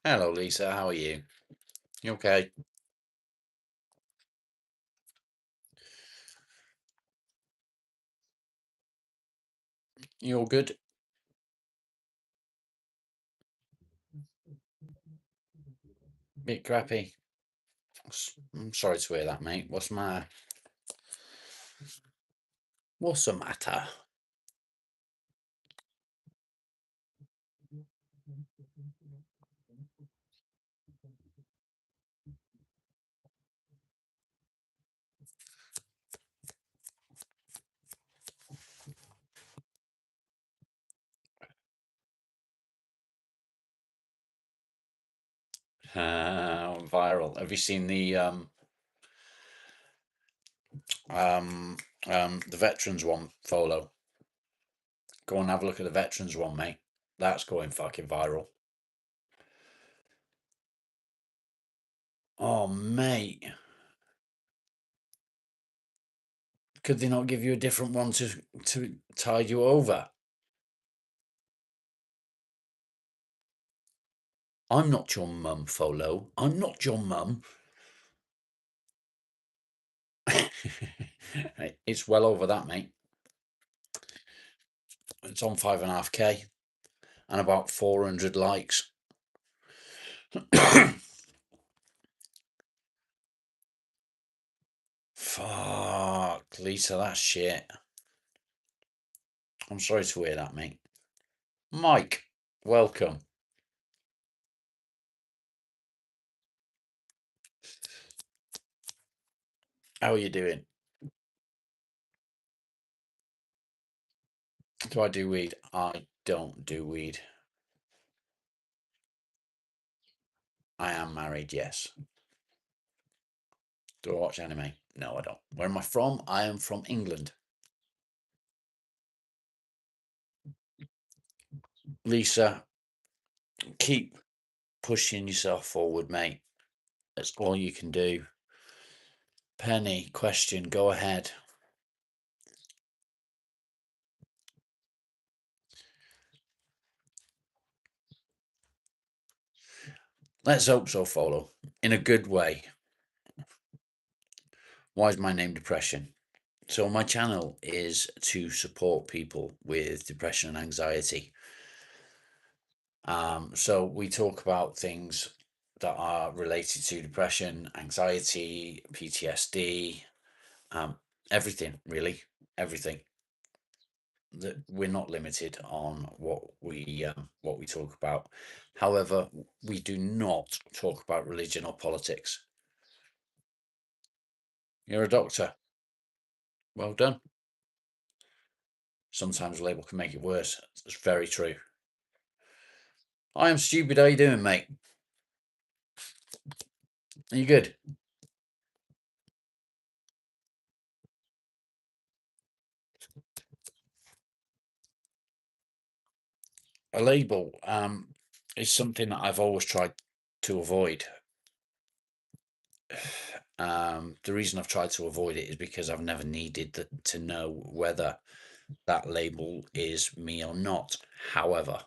Hello, Lisa. How are you? You okay? You all good? Bit crappy. I'm sorry to hear that, mate. What's the matter? Viral. Have you seen um the veterans one, Folo? Go and have a look at the veterans one, mate. That's going fucking viral. Oh, mate. Could they not give you a different one to tide you over? I'm not your mum, Folo. I'm not your mum. It's well over that, mate. It's on 5.5K and about 400 likes. Fuck, Lisa, that's shit. I'm sorry to hear that, mate. Mike, welcome. How are you doing? Do I do weed? I don't do weed. I am married, yes. Do I watch anime? No, I don't. Where am I from? I am from England. Lisa, keep pushing yourself forward, mate. That's all you can do. Penny, question, go ahead. Let's hope so, Follow. In a good way. Why is my name Depression? So my channel is to support people with depression and anxiety. So we talk about things that are related to depression, anxiety, PTSD, everything really, everything. That we're not limited on what we talk about. However, we do not talk about religion or politics. You're a doctor. Well done. Sometimes a label can make it worse. It's very true. I am stupid. How you doing, mate? Are you good? A label is something that I've always tried to avoid. The reason I've tried to avoid it is because I've never needed to know whether that label is me or not. However,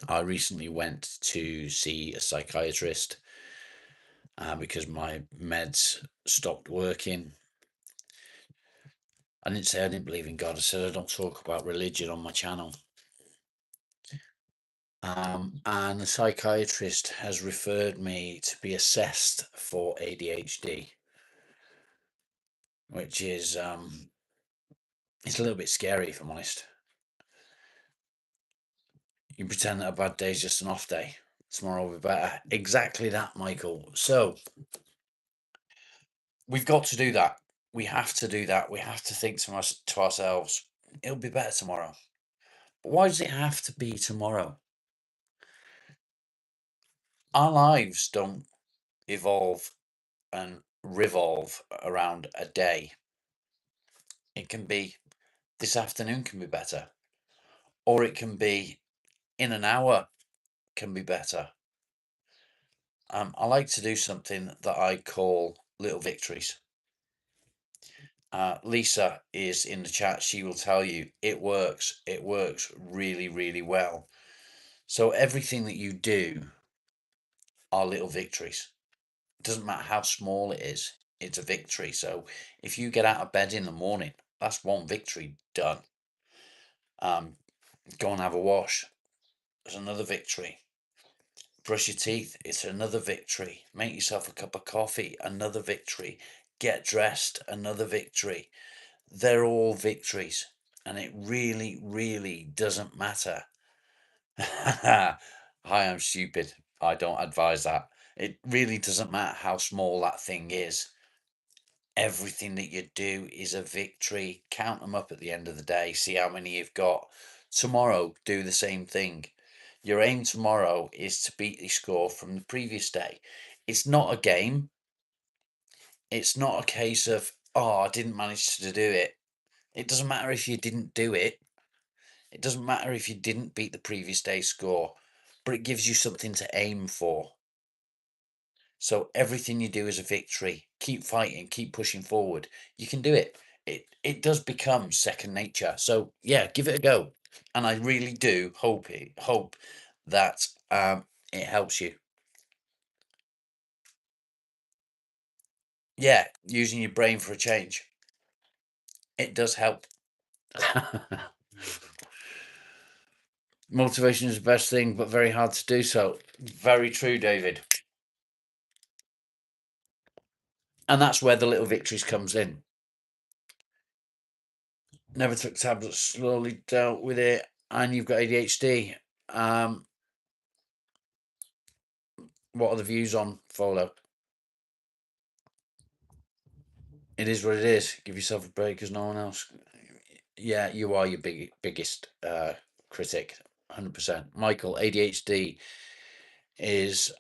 I recently went to see a psychiatrist because my meds stopped working. I didn't say I didn't believe in God. I said I don't talk about religion on my channel. And the psychiatrist has referred me to be assessed for ADHD, which is it's a little bit scary, if I'm honest. You pretend that a bad day is just an off day. Tomorrow will be better. Exactly that, Michael. So we've got to do that. We have to do that. We have to think to ourselves, it'll be better tomorrow. But why does it have to be tomorrow? Our lives don't evolve and revolve around a day. It can be this afternoon can be better, or it can be in an hour can be better. I like to do something that I call little victories. Lisa is in the chat. She will tell you it works. It works really, really well. So everything that you do are little victories. It doesn't matter how small it is, it's a victory. So if you get out of bed in the morning, that's one victory done. Go and have a wash, it's another victory. Brush your teeth, it's another victory. Make yourself a cup of coffee, another victory. Get dressed, another victory. They're all victories. And it really, really doesn't matter. Hi, I'm stupid. I don't advise that. It really doesn't matter how small that thing is. Everything that you do is a victory. Count them up at the end of the day. See how many you've got. Tomorrow, do the same thing. Your aim tomorrow is to beat the score from the previous day. It's not a game. It's not a case of, oh, I didn't manage to do it. It doesn't matter if you didn't do it. It doesn't matter if you didn't beat the previous day's score, but it gives you something to aim for. So everything you do is a victory. Keep fighting, keep pushing forward. You can do it. It does become second nature. So yeah, give it a go. And I really do hope that it helps you. Yeah, using your brain for a change. It does help. Motivation is the best thing, but very hard to do so. Very true, David. And that's where the little victories comes in. Never took tablets, slowly dealt with it, and you've got ADHD. What are the views on Folo? It is what it is. Give yourself a break, because no one else. Yeah, you are your biggest critic, 100%. Michael, ADHD is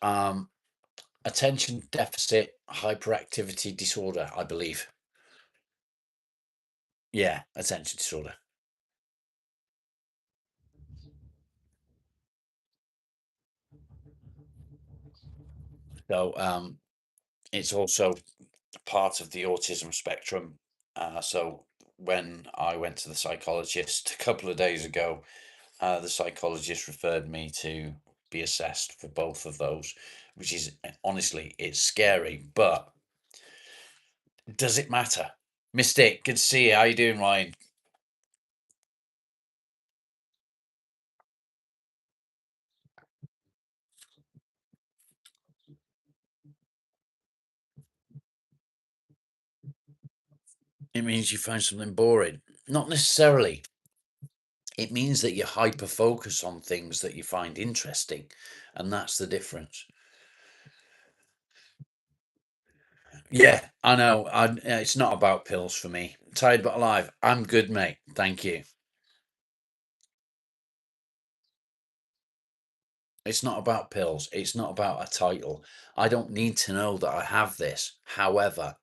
attention deficit hyperactivity disorder, I believe. Yeah, attention disorder. So it's also part of the autism spectrum. So when I went to the psychologist a couple of days ago, the psychologist referred me to be assessed for both of those, which is honestly, it's scary, but does it matter? Mystic, good to see you. How you doing, Ryan? It means you find something boring. Not necessarily. It means that you hyper focus on things that you find interesting, and that's the difference. Yeah, I know. It's not about pills for me. Tired but alive. I'm good, mate. Thank you. It's not about pills. It's not about a title. I don't need to know that I have this. However,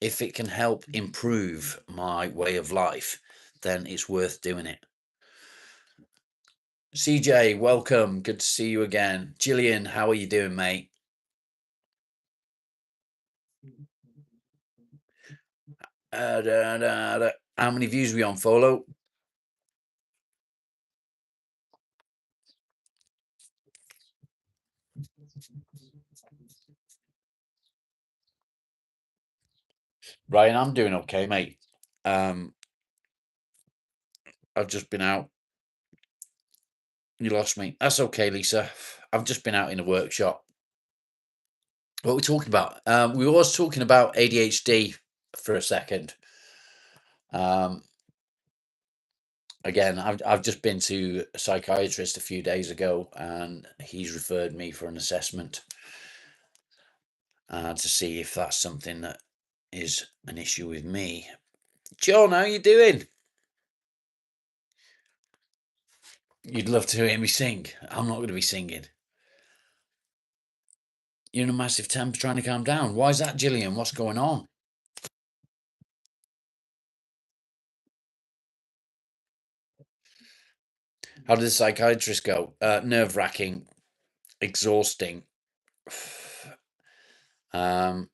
if it can help improve my way of life, then it's worth doing it. CJ, welcome. Good to see you again. Gillian, how are you doing, mate? How many views are we on, Follow? Ryan, I'm doing okay, mate. Um, I've just been out. You lost me. That's okay, Lisa. I've just been out in a workshop. What are we talking about? We was talking about ADHD for a second. Um, Again, I've just been to a psychiatrist a few days ago, and he's referred me for an assessment to see if that's something that is an issue with me. John, how you doing? You'd love to hear me sing. I'm not going to be singing. You're in a massive temper trying to calm down. Why is that, Gillian? What's going on? How did the psychiatrist go? Nerve wracking, exhausting. um,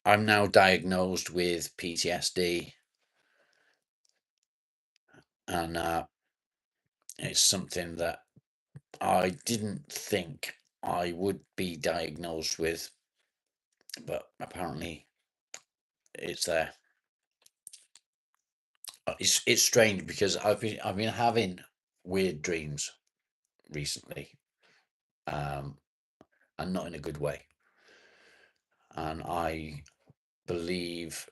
I'm now diagnosed with PTSD, and it's something that I didn't think I would be diagnosed with, but apparently it's there. It's strange because I've been having weird dreams recently, um, and not in a good way. And I believe,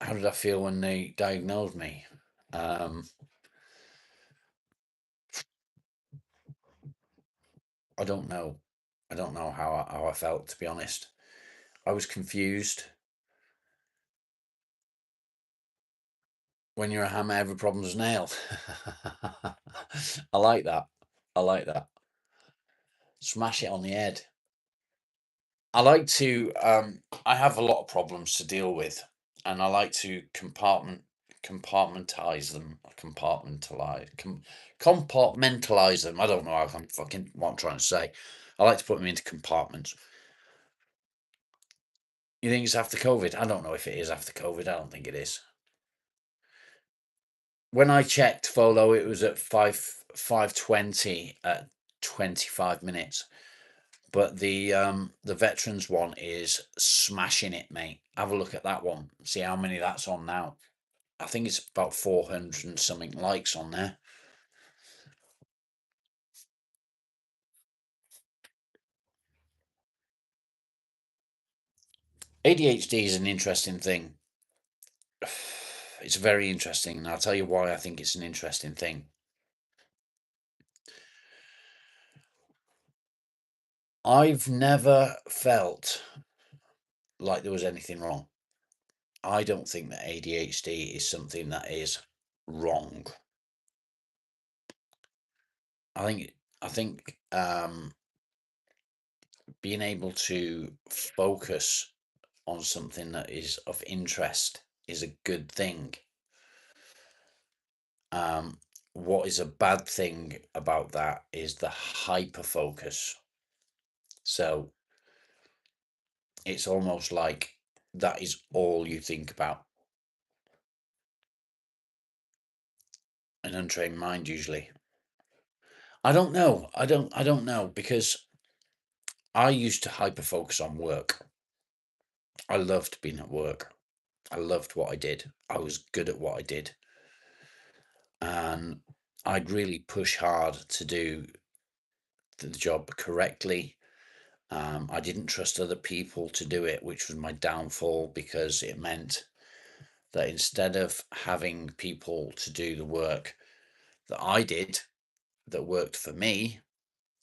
how did I feel when they diagnosed me? Um, I don't know. I don't know how I felt, to be honest. I was confused. When you're a hammer, every problem's a nail. I like that. I like that. Smash it on the head. I like to. I have a lot of problems to deal with, and I like to compartmentalize them. Compartmentalize them. I don't know how I'm fucking what I'm trying to say. I like to put them into compartments. You think it's after COVID? I don't know if it is after COVID. I don't think it is. When I checked Folo, it was at 5:20 at 25 minutes. But the veterans one is smashing it, mate. Have a look at that one. See how many that's on now. I think it's about 400 and something likes on there. ADHD is an interesting thing. It's very interesting, and I'll tell you why I think it's an interesting thing. I've never felt like there was anything wrong. I don't think that ADHD is something that is wrong. I think being able to focus on something that is of interest is a good thing. Um, what is a bad thing about that is the hyper focus. So it's almost like that is all you think about. An untrained mind usually. I don't know. I don't know because I used to hyper focus on work. I loved being at work. I loved what I did. I was good at what I did. And I'd really push hard to do the job correctly. I didn't trust other people to do it, which was my downfall because it meant that instead of having people to do the work that I did that worked for me,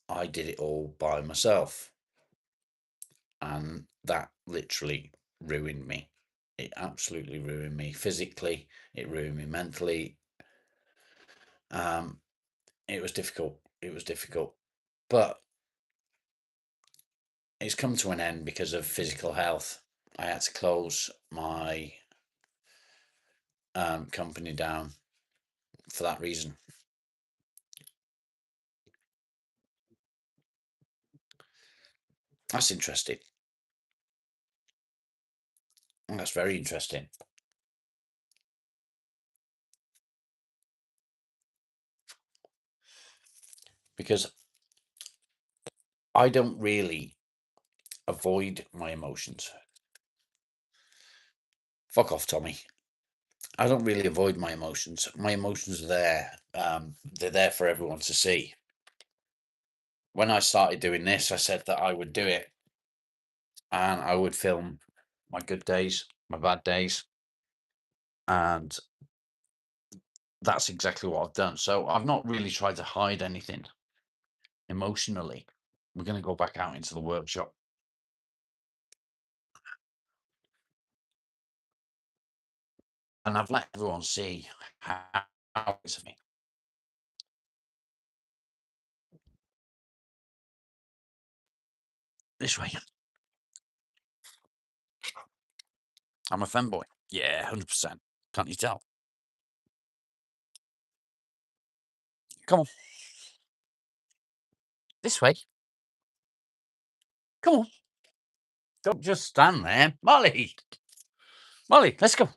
I did it all by myself. And that literally ruined me. It absolutely ruined me physically, it ruined me mentally. Um, it was difficult. It was difficult. But it's come to an end because of physical health. I had to close my company down for that reason. That's interesting. That's very interesting because I don't really avoid my emotions. Fuck off, Tommy. I don't really avoid my emotions. My emotions are there. They're there for everyone to see. When I started doing this, I said that I would do it and I would film my good days, my bad days, and that's exactly what I've done. So I've not really tried to hide anything emotionally. We're going to go back out into the workshop. And I've let everyone see how it's me. This way. I'm a femboy. Yeah, 100%. Can't you tell? Come on. This way. Come on. Don't just stand there. Molly. Molly, let's go.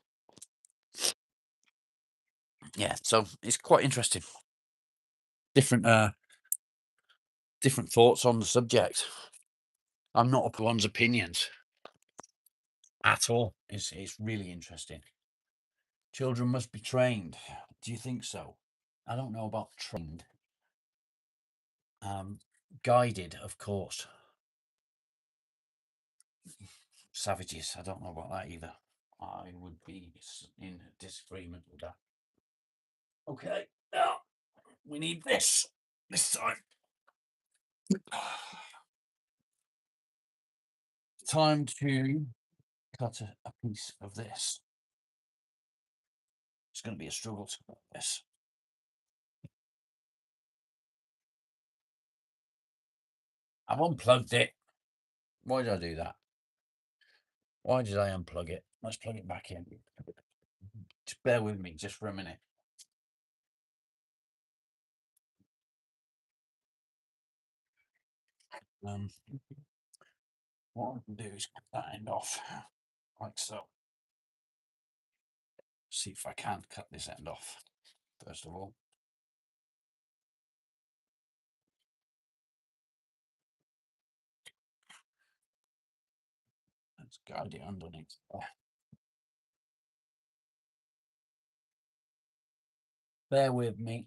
Yeah, so it's quite interesting. Different different thoughts on the subject. I'm not up for one's opinions at all. It's really interesting. Children must be trained. Do you think so? I don't know about trained. Guided, of course. Savages. I don't know about that either. I would be in disagreement with that. Okay, now we need this time. Time to cut a piece of this. It's going to be a struggle to cut this. I've unplugged it. Why did I do that? Why did I unplug it? Let's plug it back in. Just bear with me just for a minute. What I can do is cut that end off, like so. See if I can cut this end off, first of all. Let's guide it underneath there. Bear with me.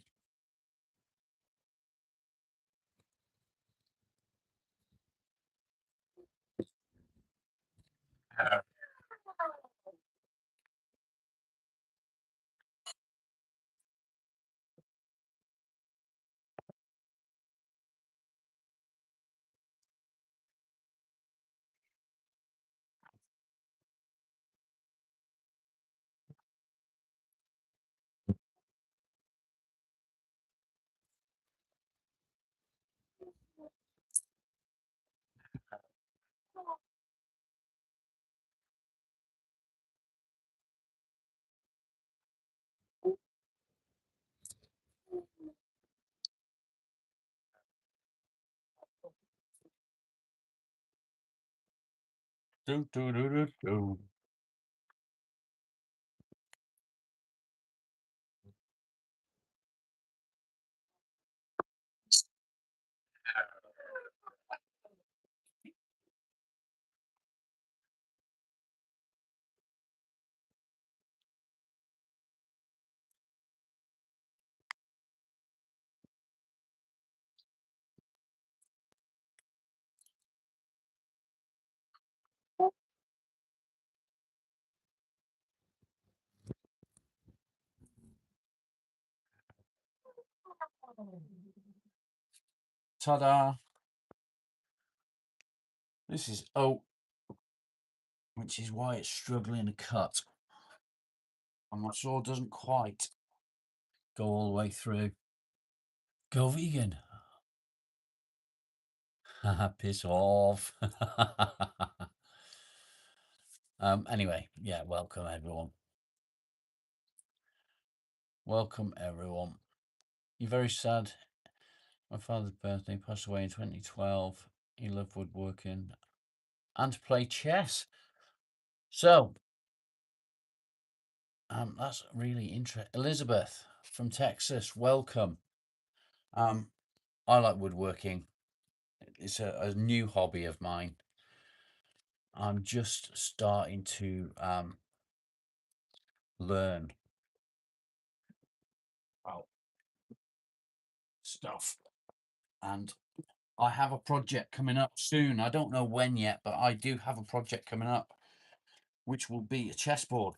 Do, do, do, do, do. Ta-da! This is oak, which is why it's struggling to cut. And my saw doesn't quite go all the way through. Go vegan. Piss off. Anyway, yeah, welcome everyone. Welcome everyone. You're very sad. My father's birthday, passed away in 2012. He loved woodworking and to play chess. So, that's really interesting. Elizabeth from Texas, welcome. I like woodworking. It's a new hobby of mine. I'm just starting to learn about stuff, and I have a project coming up soon. I don't know when yet, but I do have a project coming up, which will be a chessboard.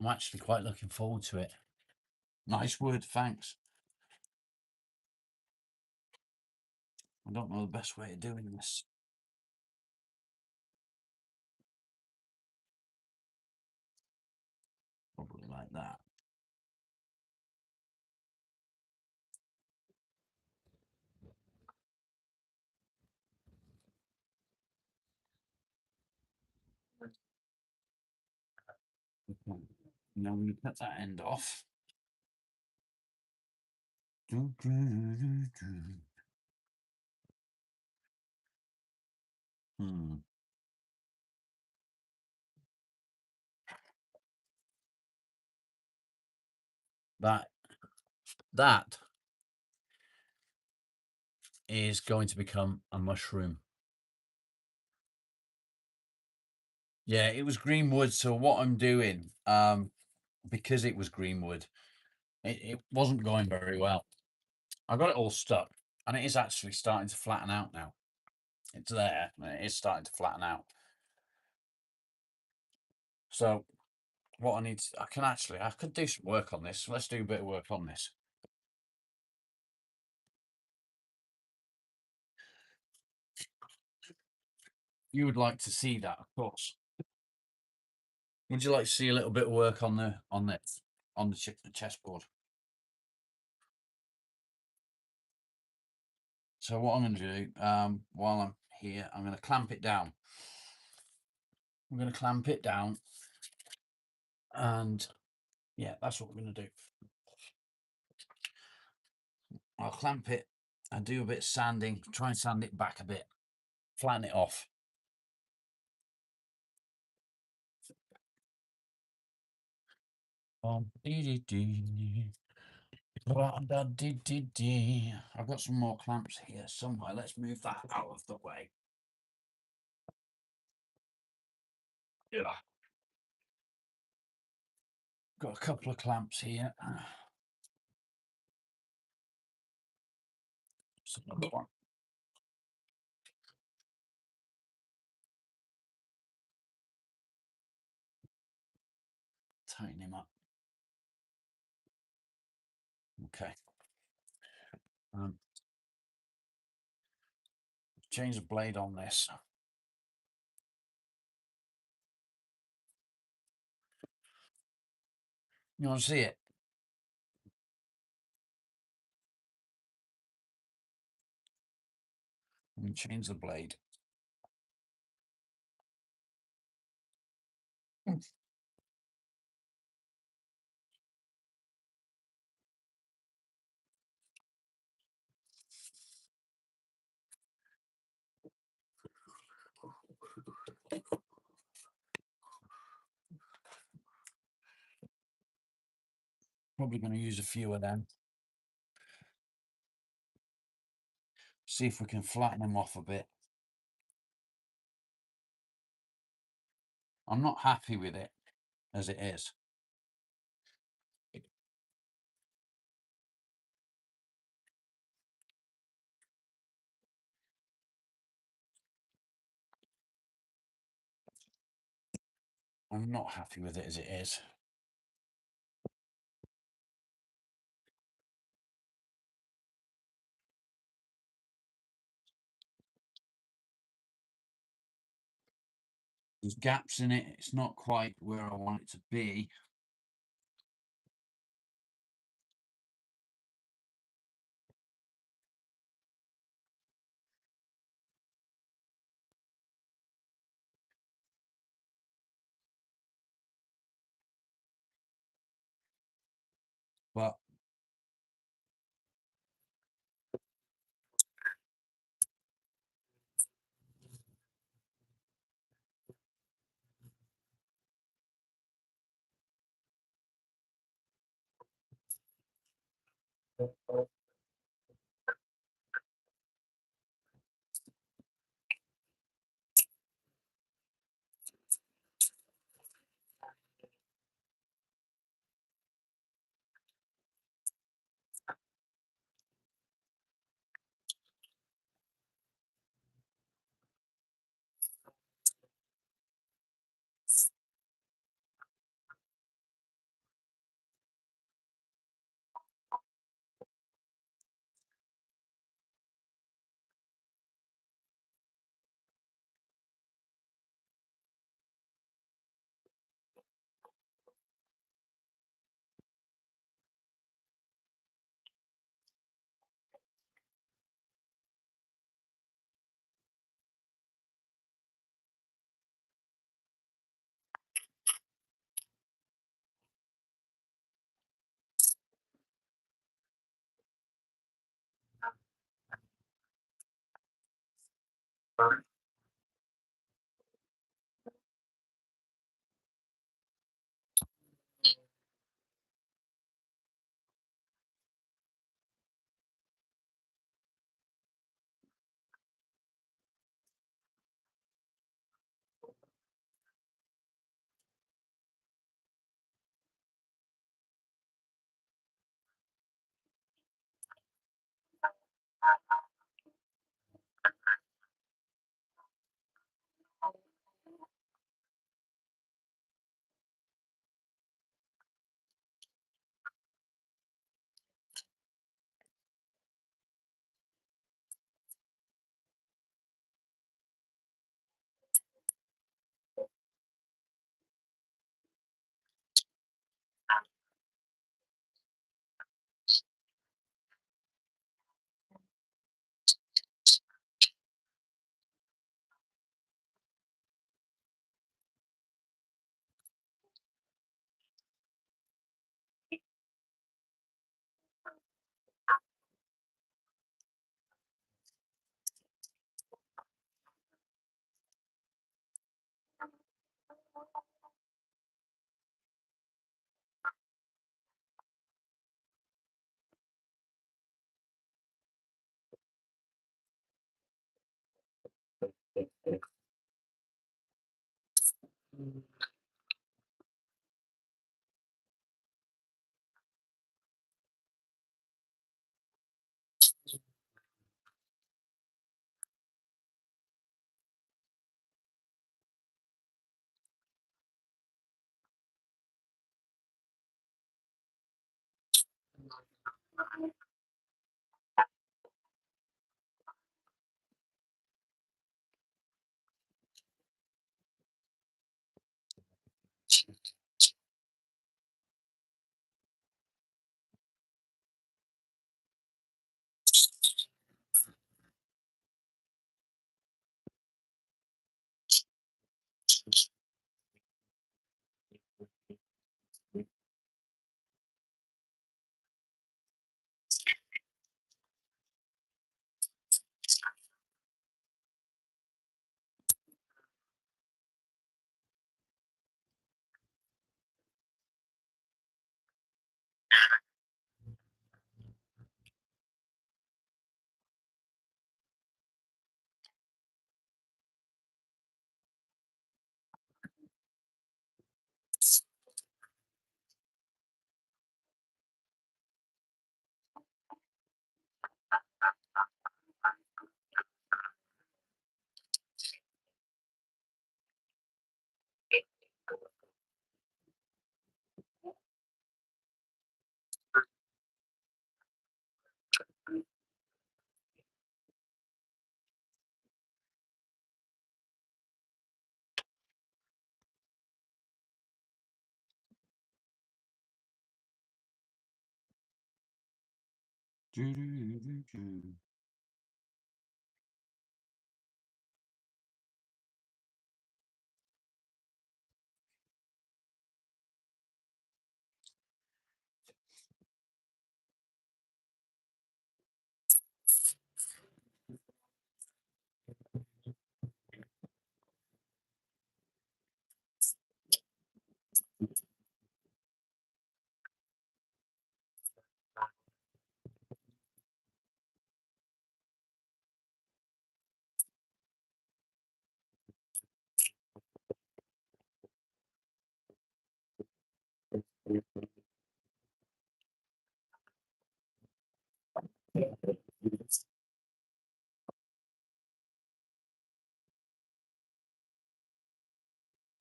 I'm actually quite looking forward to it. Nice word, thanks. I don't know the best way of doing this. Probably like that. Okay. Now we cut that end off. Hmm. That that is going to become a mushroom. Yeah, it was green wood. So what I'm doing, because it was green wood, it wasn't going very well. I got it all stuck, and it is actually starting to flatten out now. It's there, and it is starting to flatten out. So what I need to, I could do some work on this. Let's do a bit of work on this. You would like to see that, of course. Would you like to see a little bit of work on the chessboard? So what I'm going to do, while I'm here, I'm going to clamp it down. I'm going to clamp it down, and yeah, that's what we're going to do. I'll clamp it and do a bit of sanding, try and sand it back a bit, flatten it off. I've got some more clamps here somewhere. Let's move that out of the way. Yeah. Got a couple of clamps here. Another one. Tighten him up. Okay. Change the blade on this. You want to see it? And change the blade. Probably going to use a few of them. See if we can flatten them off a bit. I'm not happy with it as it is. I'm not happy with it as it is. There's gaps in it. It's not quite where I want it to be. But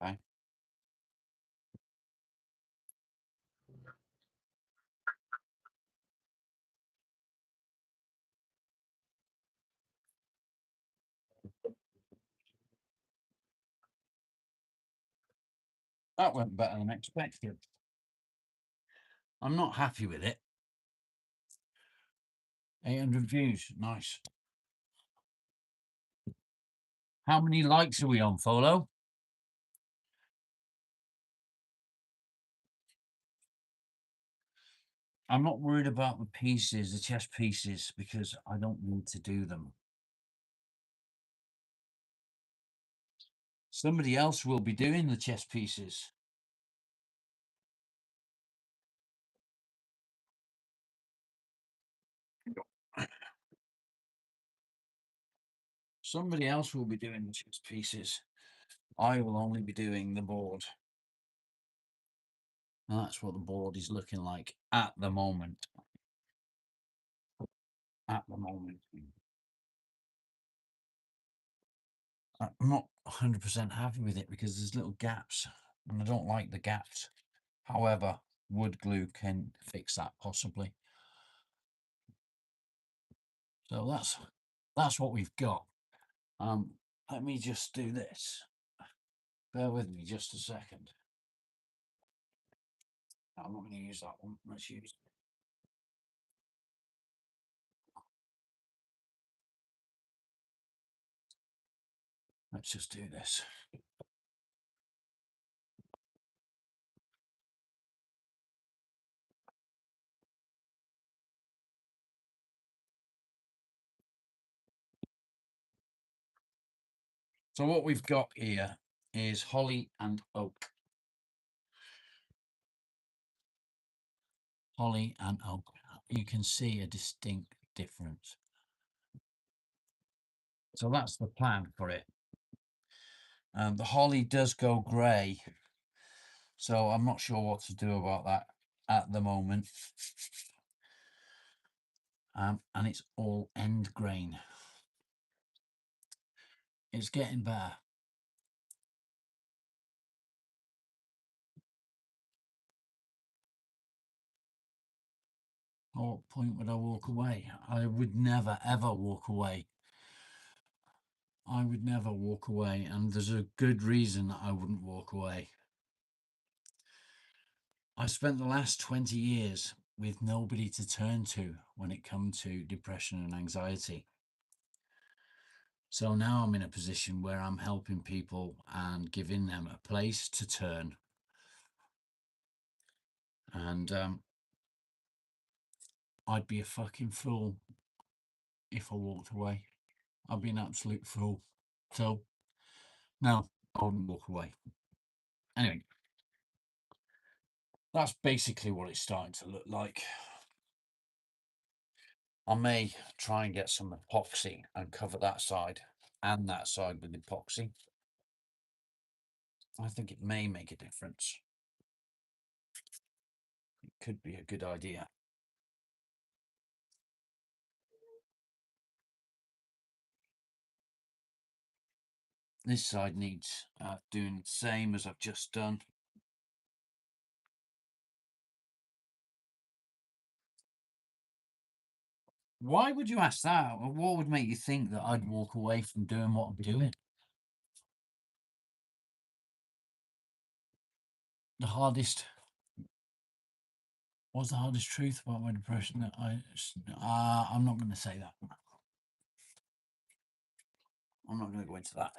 Okay. That went better than expected. I'm not happy with it. 800 views. Nice. How many likes are we on, Follow? I'm not worried about the pieces, the chess pieces, because I don't need to do them. Somebody else will be doing the chess pieces. Somebody else will be doing the chess pieces. I will only be doing the board. And that's what the board is looking like at the moment. at the moment. I'm not 100% happy with it because there's little gaps and I don't like the gaps. However, wood glue can fix that possibly. So that's what we've got. Let me just do this. Bear with me just a second. I'm not going to use that one. Let's just do this. So what we've got here is holly and oak. Holly and oak. You can see a distinct difference. So that's the plan for it. The holly does go grey, so I'm not sure what to do about that at the moment. And it's all end grain. It's getting better. At what point would I walk away? I would never, ever walk away. I would never walk away, and there's a good reason I wouldn't walk away. I spent the last 20 years with nobody to turn to when it comes to depression and anxiety. So now I'm in a position where I'm helping people and giving them a place to turn. And I'd be a fucking fool if I walked away. I'd be an absolute fool. So, no, I wouldn't walk away. Anyway, that's basically what it's starting to look like. I may try and get some epoxy and cover that side and that side with epoxy. I think it may make a difference. It could be a good idea. This side needs doing the same as I've just done. Why would you ask that? What would make you think that I'd walk away from doing what I'm doing? The hardest, what's the hardest truth about my depression? That I'm not going to say that. I'm not going to go into that.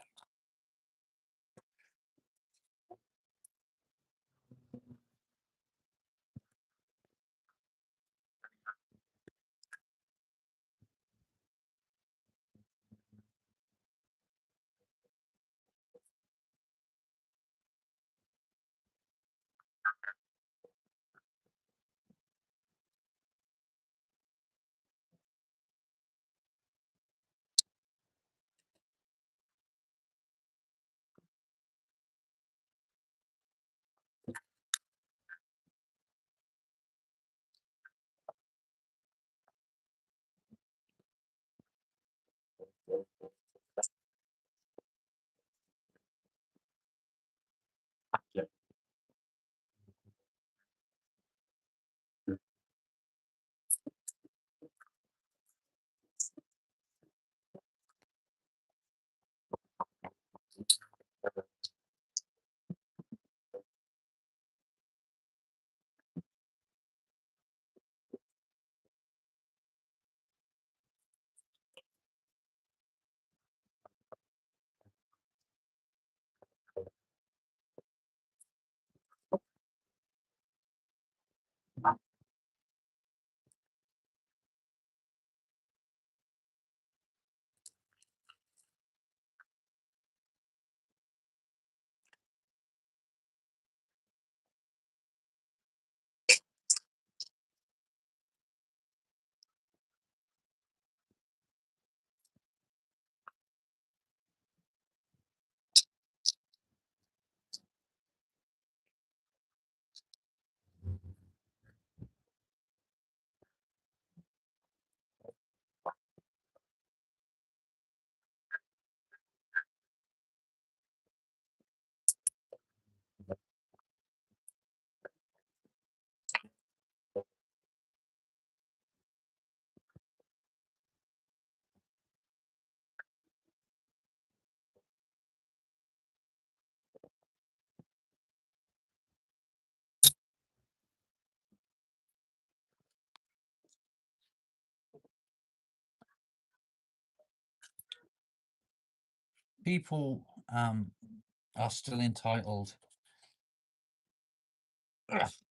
people are still entitled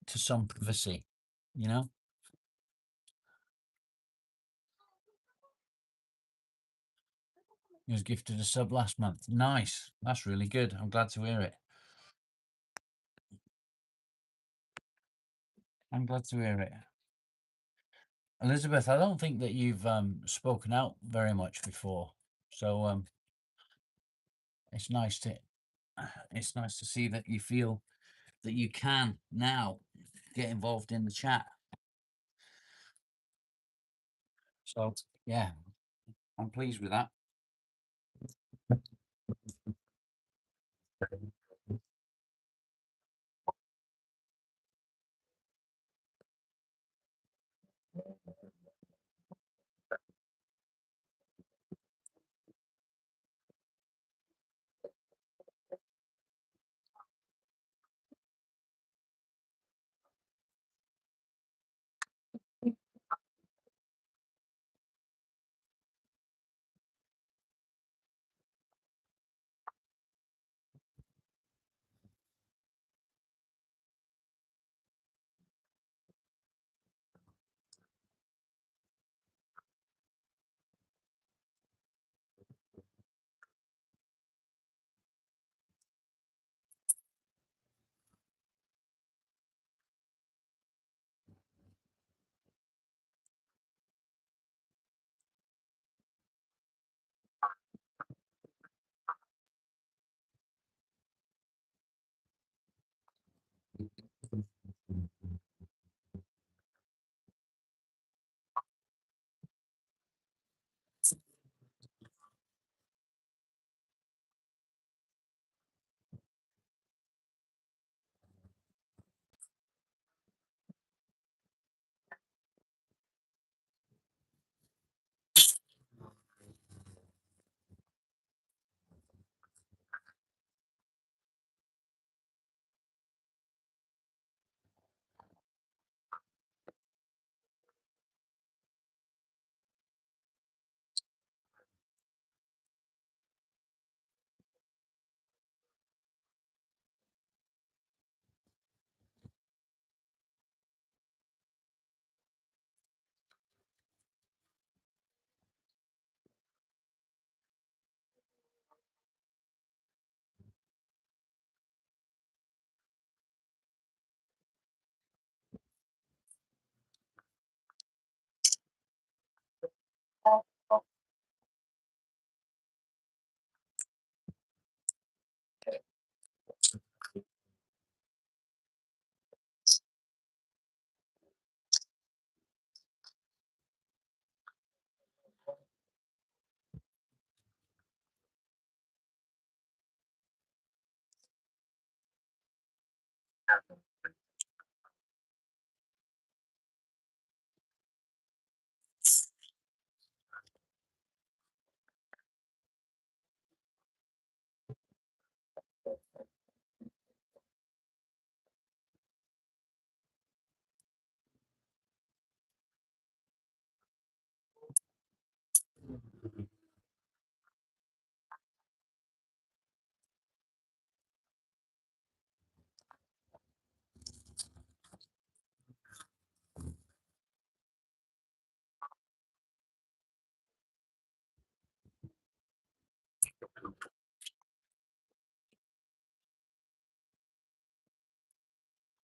to some privacy, you know? He was gifted a sub last month. Nice. That's really good. I'm glad to hear it. I'm glad to hear it. Elizabeth, I don't think that you've spoken out very much before. So it's nice to see that you feel that you can now get involved in the chat. So yeah, I'm pleased with that.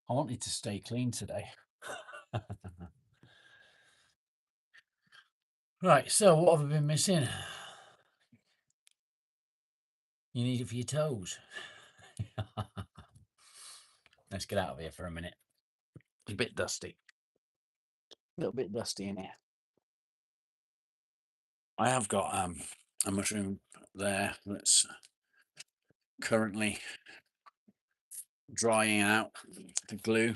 I wanted to stay clean today. Right, so what have I been missing? You need it for your toes. Let's get out of here for a minute. It's a bit dusty. A little bit dusty in here. I have got a mushroom there that's currently drying out the glue.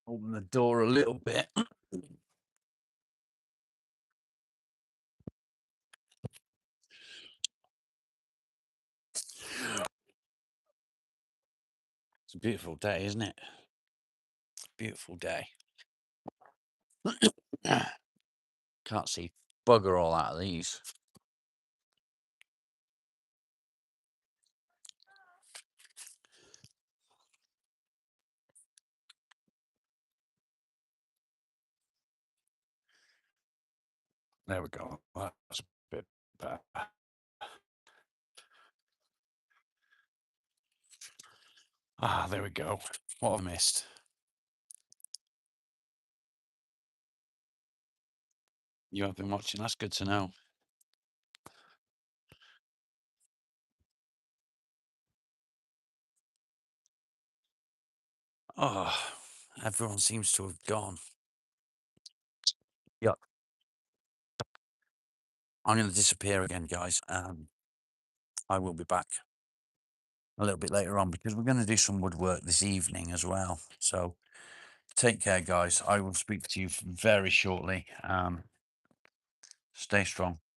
Open the door a little bit. It's a beautiful day, isn't it? Beautiful day. Can't see bugger all out of these. There we go. That's a bit better. Ah, there we go. What have I missed? You have been watching. That's good to know. Oh, everyone seems to have gone. Yep. I'm going to disappear again, guys. I will be back a little bit later on because we're going to do some woodwork this evening as well. So take care, guys. I will speak to you very shortly. Stay strong.